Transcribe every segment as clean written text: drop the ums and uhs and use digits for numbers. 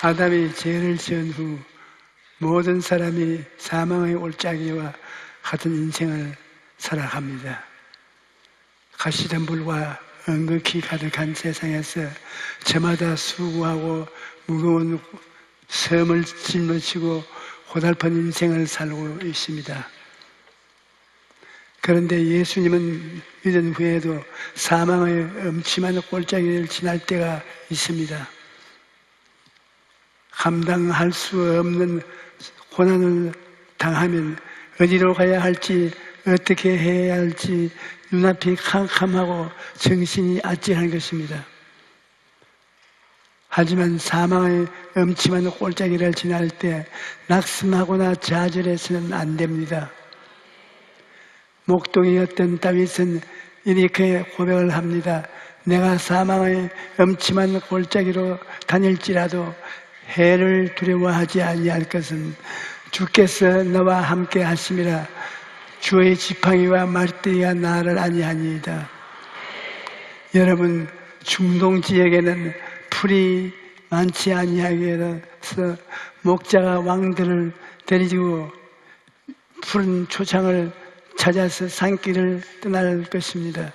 아담이 죄를 지은 후 모든 사람이 사망의 올짜기와 같은 인생을 살아갑니다. 가시던 불과 은극히 가득한 세상에서 저마다 수고하고 무거운 섬을 짊어지고 고달픈 인생을 살고 있습니다. 그런데 예수님은 믿은 후에도 사망의 음침한 골짜기를 지날 때가 있습니다. 감당할 수 없는 고난을 당하면 어디로 가야 할지, 어떻게 해야 할지 눈앞이 캄캄하고 정신이 아찔한 것입니다. 하지만 사망의 음침한 골짜기를 지날 때 낙심하거나 좌절해서는 안 됩니다. 목동이었던 다윗은 이렇게 고백을 합니다. 내가 사망의 음침한 골짜기로 다닐지라도 해를 두려워하지 아니할 것은 주께서 너와 함께 하심이라. 주의 지팡이와 말대기가 나를 아니하니이다. 여러분, 중동 지역에는 풀이 많지 아니하게 해서 목자가 왕들을 데리고 푸른 초창을 찾아서 산길을 떠날 것입니다.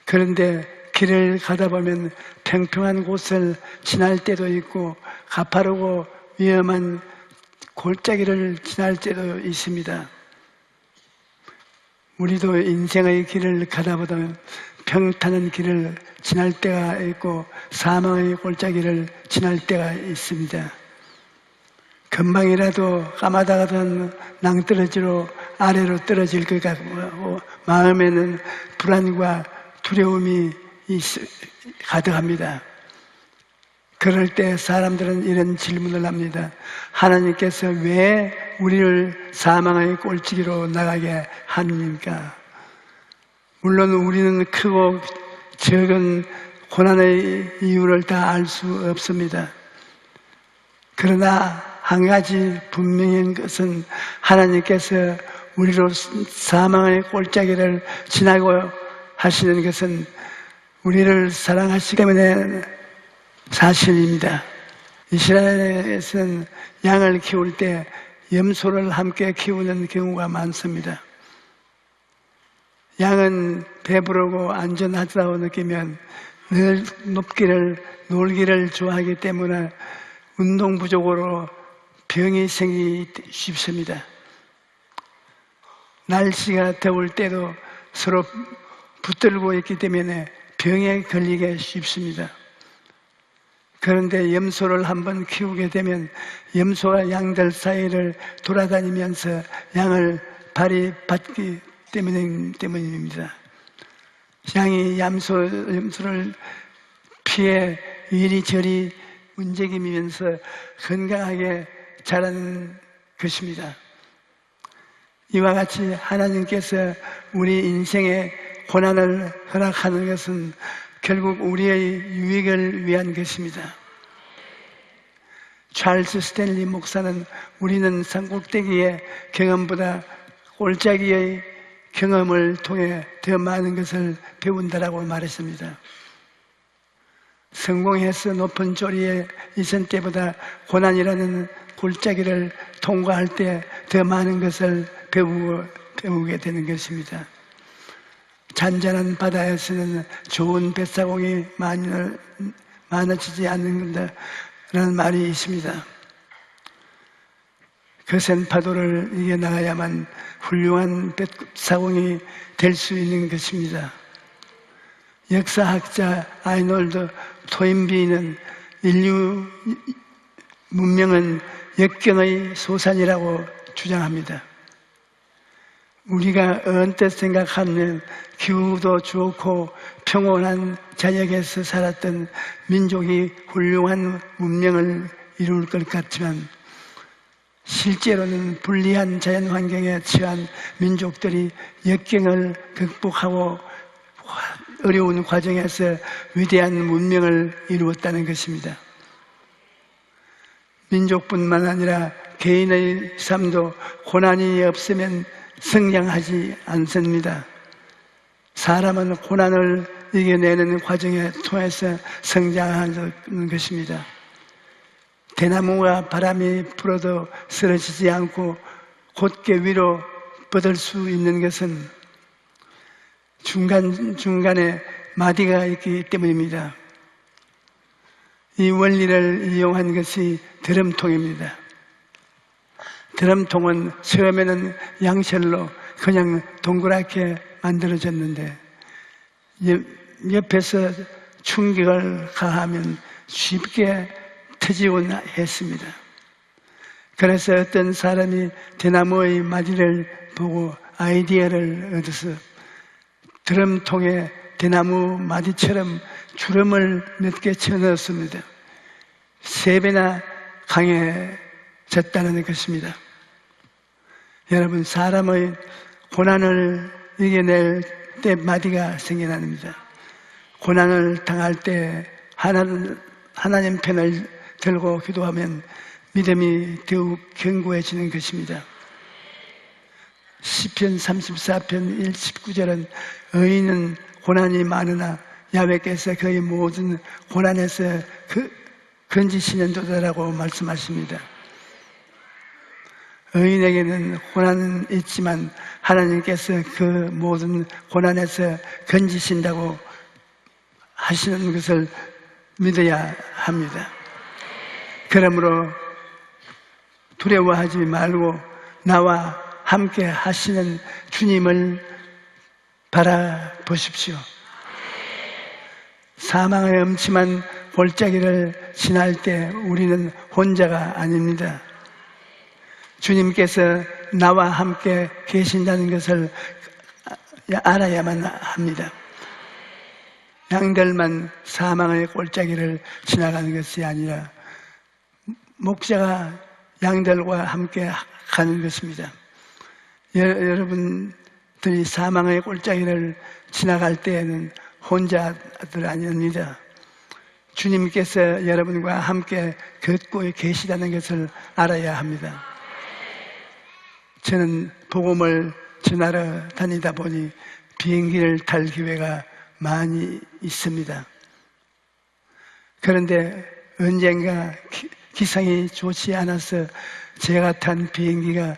그런데 길을 가다 보면 평평한 곳을 지날 때도 있고 가파르고 위험한 골짜기를 지날 때도 있습니다. 우리도 인생의 길을 가다 보면 평탄한 길을 지날 때가 있고 사망의 골짜기를 지날 때가 있습니다. 금방이라도 까마득하던 낭떠러지로 아래로 떨어질 것 같고 마음에는 불안과 두려움이 가득합니다. 그럴 때 사람들은 이런 질문을 합니다. 하나님께서 왜 우리를 사망의 골짜기로 나가게 합니까? 물론 우리는 크고 적은 고난의 이유를 다 알 수 없습니다. 그러나 한 가지 분명한 것은 하나님께서 우리로 사망의 골짜기를 지나고 하시는 것은 우리를 사랑하시기 때문에 사실입니다. 이스라엘에서는 양을 키울 때 염소를 함께 키우는 경우가 많습니다. 양은 배부르고 안전하다고 느끼면 늘 놀기를 좋아하기 때문에 운동 부족으로 병이 생기기 쉽습니다. 날씨가 더울 때도 서로 붙들고 있기 때문에 병에 걸리기 쉽습니다. 그런데 염소를 한번 키우게 되면 염소와 양들 사이를 돌아다니면서 양을 발이 받기 때문입니다. 양이 염소를 피해 이리저리 움직이면서 건강하게 자라는 것입니다. 이와 같이 하나님께서 우리 인생에 고난을 허락하는 것은 결국 우리의 유익을 위한 것입니다. 찰스 스탠리 목사는 우리는 산꼭대기의 경험보다 골짜기의 경험을 통해 더 많은 것을 배운다라고 말했습니다. 성공해서 높은 조리에 있을 때보다 고난이라는 골짜기를 통과할 때 더 많은 것을 배우게 되는 것입니다. 잔잔한 바다에서는 좋은 뱃사공이 많아지지 않는다라는 말이 있습니다. 거센 파도를 이겨나가야만 훌륭한 뱃사공이 될 수 있는 것입니다. 역사학자 아이놀드 토인비는 인류 문명은 역경의 소산이라고 주장합니다. 우리가 언뜻 생각하는 기후도 좋고 평온한 자연에서 살았던 민족이 훌륭한 문명을 이룰 것 같지만 실제로는 불리한 자연 환경에 처한 민족들이 역경을 극복하고 어려운 과정에서 위대한 문명을 이루었다는 것입니다. 민족뿐만 아니라 개인의 삶도 고난이 없으면 성장하지 않습니다. 사람은 고난을 이겨내는 과정에 통해서 성장하는 것입니다. 대나무가 바람이 불어도 쓰러지지 않고 곧게 위로 뻗을 수 있는 것은 중간중간에 마디가 있기 때문입니다. 이 원리를 이용한 것이 드럼통입니다. 드럼통은 처음에는 양철로 그냥 동그랗게 만들어졌는데 옆에서 충격을 가하면 쉽게 터지곤 했습니다. 그래서 어떤 사람이 대나무의 마디를 보고 아이디어를 얻어서 드럼통에 대나무 마디처럼 주름을 몇 개 쳐넣었습니다. 3배나 강해졌다는 것입니다. 여러분, 사람의 고난을 이겨낼 때 마디가 생겨납니다. 고난을 당할 때 하나님 편을 들고 기도하면 믿음이 더욱 견고해지는 것입니다. 시편 34편 1, 19절은 의인은 고난이 많으나 야훼께서 그의 모든 고난에서 건지시는도다라고 말씀하십니다. 의인에게는 고난은 있지만 하나님께서 그 모든 고난에서 건지신다고 하시는 것을 믿어야 합니다. 그러므로 두려워하지 말고 나와 함께 하시는 주님을 바라보십시오. 사망의 음침한 골짜기를 지날 때 우리는 혼자가 아닙니다. 주님께서 나와 함께 계신다는 것을 알아야만 합니다. 양들만 사망의 골짜기를 지나가는 것이 아니라 목자가 양들과 함께 가는 것입니다. 여러분들이 사망의 골짜기를 지나갈 때에는 혼자들 아닙니다. 주님께서 여러분과 함께 걷고 계시다는 것을 알아야 합니다. 저는 복음을 전하러 다니다 보니 비행기를 탈 기회가 많이 있습니다. 그런데 언젠가 기상이 좋지 않아서 제가 탄 비행기가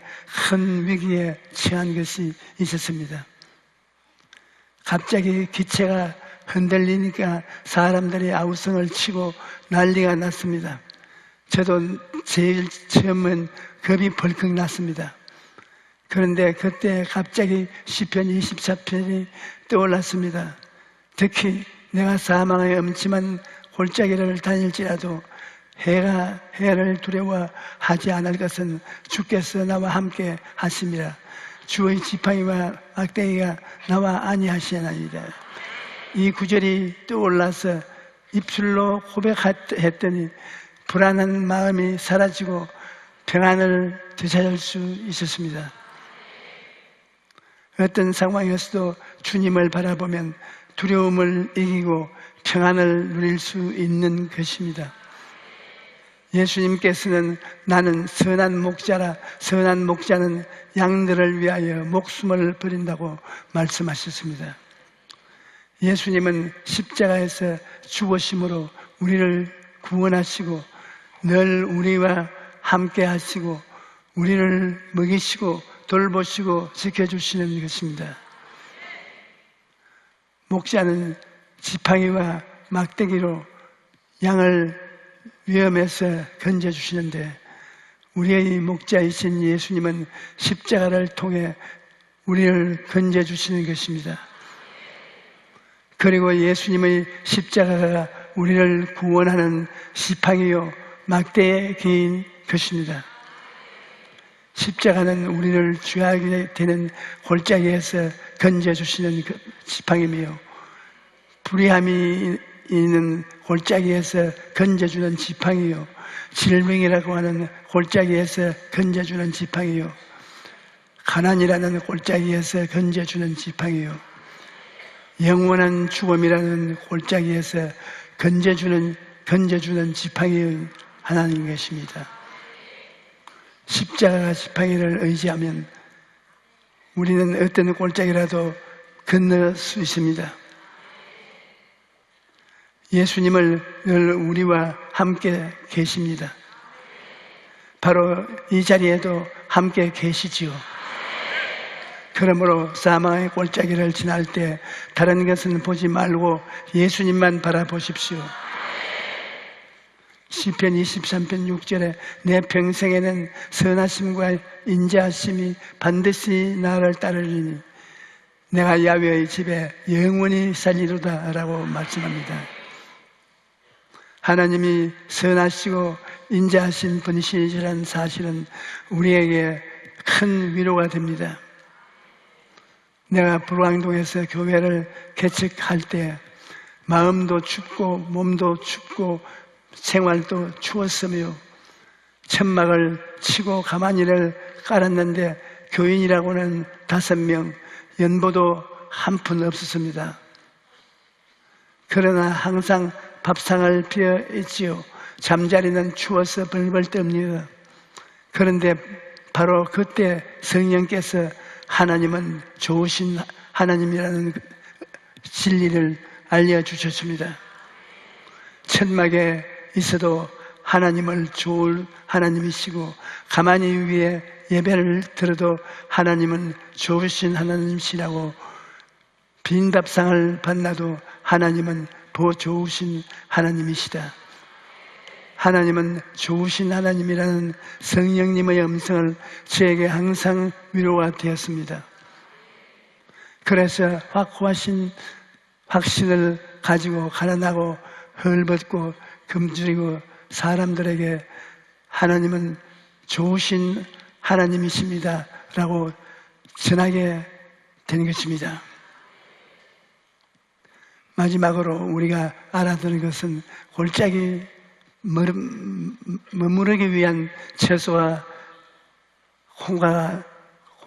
큰 위기에 처한 것이 있었습니다. 갑자기 기체가 흔들리니까 사람들이 아우성을 치고 난리가 났습니다. 저도 제일 처음은 겁이 벌컥 났습니다. 그런데 그때 갑자기 시편 24편이 떠올랐습니다. 특히 내가 사망의 음침한 골짜기를 다닐지라도 해를 두려워하지 않을 것은 주께서 나와 함께 하심이라. 주의 지팡이와 막대기가 나와 아니하시나이다. 이 구절이 떠올라서 입술로 고백했더니 불안한 마음이 사라지고 평안을 되찾을 수 있었습니다. 어떤 상황에서도 주님을 바라보면 두려움을 이기고 평안을 누릴 수 있는 것입니다. 예수님께서는 나는 선한 목자라, 선한 목자는 양들을 위하여 목숨을 버린다고 말씀하셨습니다. 예수님은 십자가에서 죽으심으로 우리를 구원하시고 늘 우리와 함께 하시고 우리를 먹이시고 돌보시고 지켜주시는 것입니다. 목자는 지팡이와 막대기로 양을 위험에서 건져주시는데 우리의 목자이신 예수님은 십자가를 통해 우리를 건져주시는 것입니다. 그리고 예수님의 십자가가 우리를 구원하는 지팡이요 막대기인 것입니다. 십자가는 우리를 죄하게 되는 골짜기에서 건져주시는 그 지팡이며 불의함이 있는 골짜기에서 건져주는 지팡이요 질병이라고 하는 골짜기에서 건져주는 지팡이요 가난이라는 골짜기에서 건져주는 지팡이요 영원한 죽음이라는 골짜기에서 건져주는 지팡이의 하나님 것입니다. 십자가 지팡이를 의지하면 우리는 어떤 골짜기라도 건널 수 있습니다. 예수님을 늘 우리와 함께 계십니다. 바로 이 자리에도 함께 계시지요. 그러므로 사망의 골짜기를 지날 때 다른 것은 보지 말고 예수님만 바라보십시오. 시편 23편 6절에 내 평생에는 선하심과 인자하심이 반드시 나를 따르리니 내가 야훼의 집에 영원히 살리로다 라고 말씀합니다. 하나님이 선하시고 인자하신 분이시라는 사실은 우리에게 큰 위로가 됩니다. 내가 불광동에서 교회를 개척할 때 마음도 춥고 몸도 춥고 생활도 추웠으며 천막을 치고 가마니를 깔았는데 교인이라고는 5명, 연보도 한 푼 없었습니다. 그러나 항상 밥상을 비어 있지요. 잠자리는 추워서 벌벌 떱니다. 그런데 바로 그때 성령께서 하나님은 좋으신 하나님이라는 진리를 알려주셨습니다. 천막에 있어도 하나님을 좋을 하나님이시고 가만히 위에 예배를 들어도 하나님은 좋으신 하나님이시라고 빈 밥상을 받나도 하나님은 더 좋으신 하나님이시다. 하나님은 좋으신 하나님이라는 성령님의 음성을 저에게 항상 위로가 되었습니다. 그래서 확고하신 확신을 가지고 가난하고 헐벗고 금줄이고 사람들에게 하나님은 좋으신 하나님이십니다 라고 전하게 된 것입니다. 마지막으로 우리가 알아두는 것은 골짜기 머무르기 위한 처소와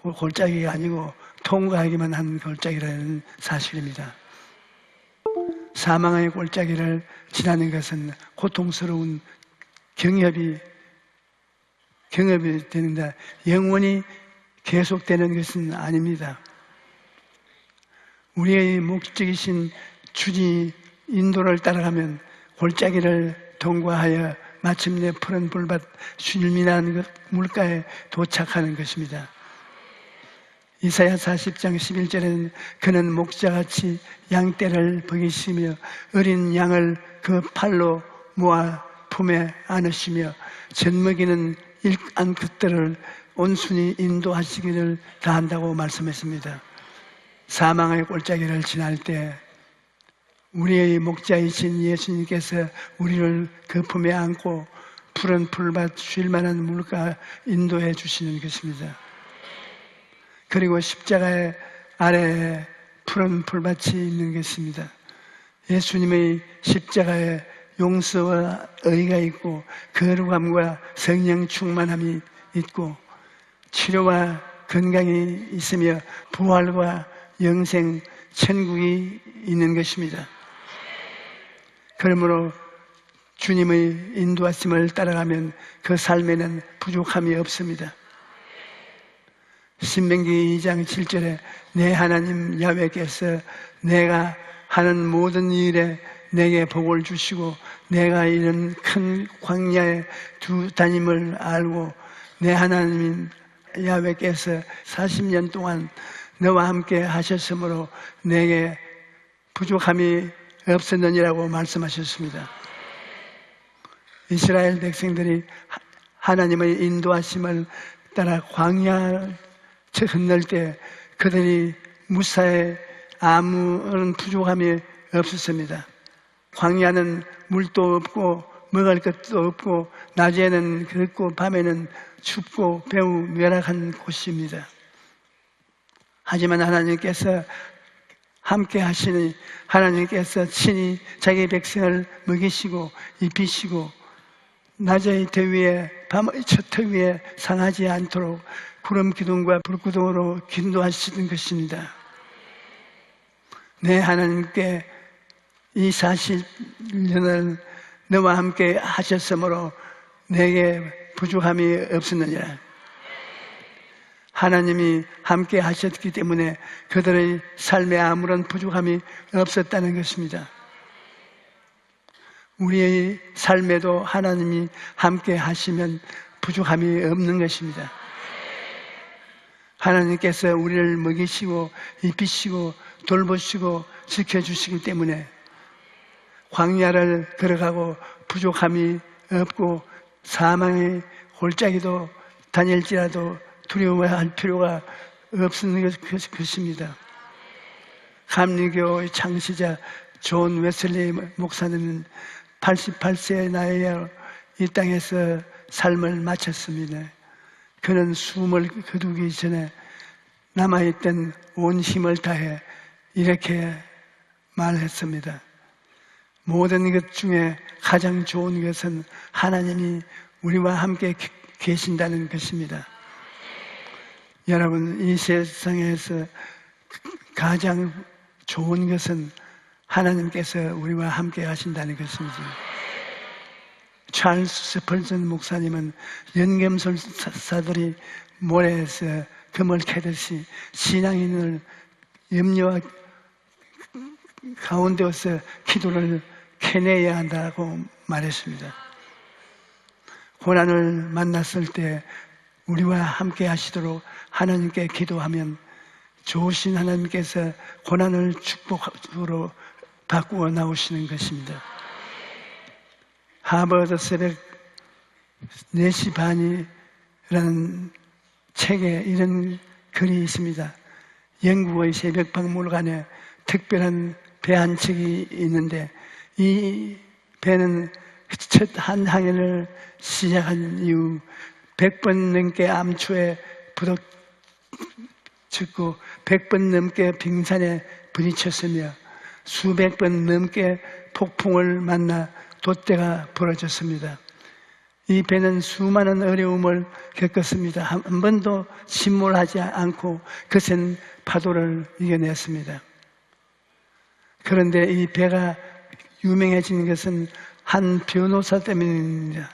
골짜기가 아니고 통과하기만 한 골짜기라는 사실입니다. 사망의 골짜기를 지나는 것은 고통스러운 경협이 되는데 영원히 계속되는 것은 아닙니다. 우리의 목적이신 주지 인도를 따라가면 골짜기를 통과하여 마침내 푸른 불밭 쉴민한 물가에 도착하는 것입니다. 이사야 40장 11절에는 그는 목자같이 양떼를 먹이시며 어린 양을 그 팔로 모아 품에 안으시며 젖먹이는 일한 것들을 온순히 인도하시기를 다한다고 말씀했습니다. 사망의 골짜기를 지날 때 우리의 목자이신 예수님께서 우리를 그 품에 안고 푸른 풀밭 쉴 만한 물가 인도해 주시는 것입니다. 그리고 십자가의 아래에 푸른 풀밭이 있는 것입니다. 예수님의 십자가에 용서와 의가 있고 거룩함과 성령 충만함이 있고 치료와 건강이 있으며 부활과 영생, 천국이 있는 것입니다. 그러므로 주님의 인도하심을 따라가면 그 삶에는 부족함이 없습니다. 신명기 2장 7절에 내 하나님 야훼께서 내가 하는 모든 일에 내게 복을 주시고 내가 이런 큰 광야에 다님을 알고 내 하나님 야훼께서 40년 동안 너와 함께 하셨으므로 내게 부족함이 없었느니라고 말씀하셨습니다. 이스라엘 백성들이 하나님의 인도하심을 따라 광야를 건널 때 그들이 무사히 아무런 부족함이 없었습니다. 광야는 물도 없고 먹을 것도 없고 낮에는 덥고 밤에는 춥고 매우 멸악한 곳입니다. 하지만 하나님께서 함께 하시니 하나님께서 친히 자기 백성을 먹이시고 입히시고 낮의 더위에 밤의 첫 더위에 상하지 않도록 구름 기둥과 불기둥으로 인도하시는 것입니다. 내 하나님께 이 40년을 너와 함께 하셨으므로 내게 부족함이 없었느니라. 하나님이 함께 하셨기 때문에 그들의 삶에 아무런 부족함이 없었다는 것입니다. 우리의 삶에도 하나님이 함께 하시면 부족함이 없는 것입니다. 하나님께서 우리를 먹이시고 입히시고 돌보시고 지켜주시기 때문에 광야를 걸어가고 부족함이 없고 사망의 골짜기도 다닐지라도 두려워할 필요가 없는 것입니다. 감리교의 창시자 존 웨슬리 목사님은 88세의 나이에 이 땅에서 삶을 마쳤습니다. 그는 숨을 거두기 전에 남아있던 온 힘을 다해 이렇게 말했습니다. 모든 것 중에 가장 좋은 것은 하나님이 우리와 함께 계신다는 것입니다. 여러분, 이 세상에서 가장 좋은 것은 하나님께서 우리와 함께 하신다는 것입니다. 찰스 스펄전 목사님은 연금술사들이 모래에서 금을 캐듯이 신앙인을 염려와 가운데서 기도를 캐내야 한다고 말했습니다. 고난을 만났을 때 우리와 함께 하시도록 하나님께 기도하면 좋으신 하나님께서 고난을 축복으로 바꾸어 나오시는 것입니다. 하버드 새벽 4시 반이라는 책에 이런 글이 있습니다. 영국의 새벽 박물관에 특별한 배 한 척이 있는데 이 배는 첫 한 항해를 시작한 이후 100번 넘게 암초에 부닥쳤고 100번 넘게 빙산에 부딪혔으며 수백 번 넘게 폭풍을 만나 돛대가 부러졌습니다. 이 배는 수많은 어려움을 겪었습니다. 한 번도 침몰하지 않고 거센 파도를 이겨냈습니다. 그런데 이 배가 유명해진 것은 한 변호사 때문입니다.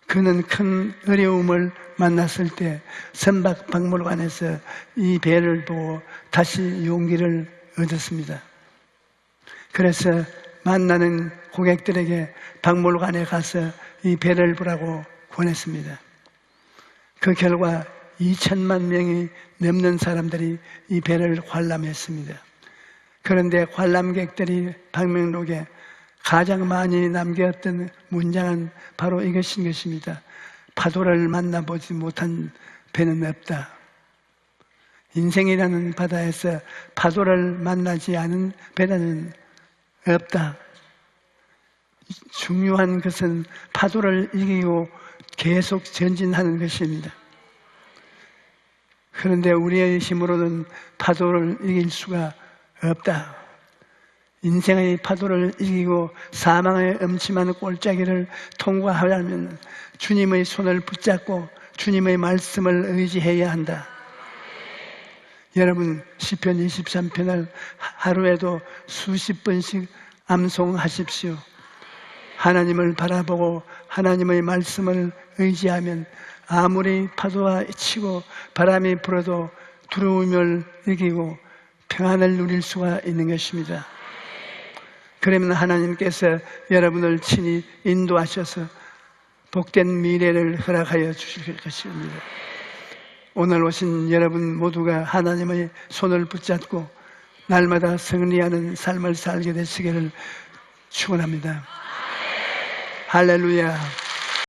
그는 큰 어려움을 만났을 때 선박박물관에서 이 배를 보고 다시 용기를 얻었습니다. 그래서 만나는 고객들에게 박물관에 가서 이 배를 보라고 권했습니다. 그 결과 2천만 명이 넘는 사람들이 이 배를 관람했습니다. 그런데 관람객들이 방명록에 가장 많이 남겼던 문장은 바로 이것인 것입니다. 파도를 만나보지 못한 배는 없다. 인생이라는 바다에서 파도를 만나지 않은 배는 없다. 중요한 것은 파도를 이기고 계속 전진하는 것입니다. 그런데 우리의 힘으로는 파도를 이길 수가 없다. 인생의 파도를 이기고 사망의 음침한 골짜기를 통과하려면 주님의 손을 붙잡고 주님의 말씀을 의지해야 한다. 여러분, 시편 23편을 하루에도 수십 번씩 암송하십시오. 하나님을 바라보고 하나님의 말씀을 의지하면 아무리 파도가 치고 바람이 불어도 두려움을 이기고 평안을 누릴 수가 있는 것입니다. 그러면 하나님께서 여러분을 친히 인도하셔서 복된 미래를 허락하여 주실 것입니다. 오늘 오신 여러분 모두가 하나님의 손을 붙잡고 날마다 승리하는 삶을 살게 되시기를 축원합니다. 할렐루야.